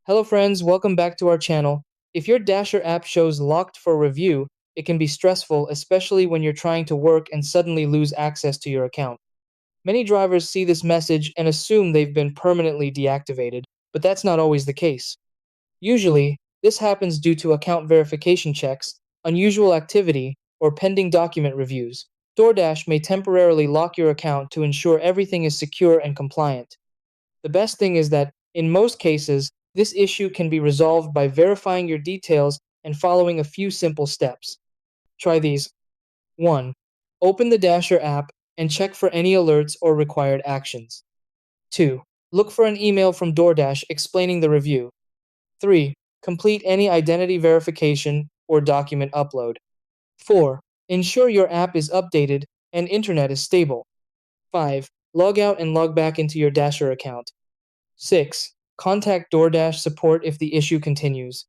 Hello friends, welcome back to our channel. If your Dasher app shows locked for review, it can be stressful, especially when you're trying to work and suddenly lose access to your account. Many drivers see this message and assume they've been permanently deactivated, but that's not always the case. Usually, this happens due to account verification checks, unusual activity, or pending document reviews. DoorDash may temporarily lock your account to ensure everything is secure and compliant. The best thing is that, in most cases, this issue can be resolved by verifying your details and following a few simple steps. Try these. 1. Open the Dasher app and check for any alerts or required actions. 2. Look for an email from DoorDash explaining the review. 3. Complete any identity verification or document upload. 4. Ensure your app is updated and internet is stable. 5. Log out and log back into your Dasher account. 6. Contact DoorDash support if the issue continues.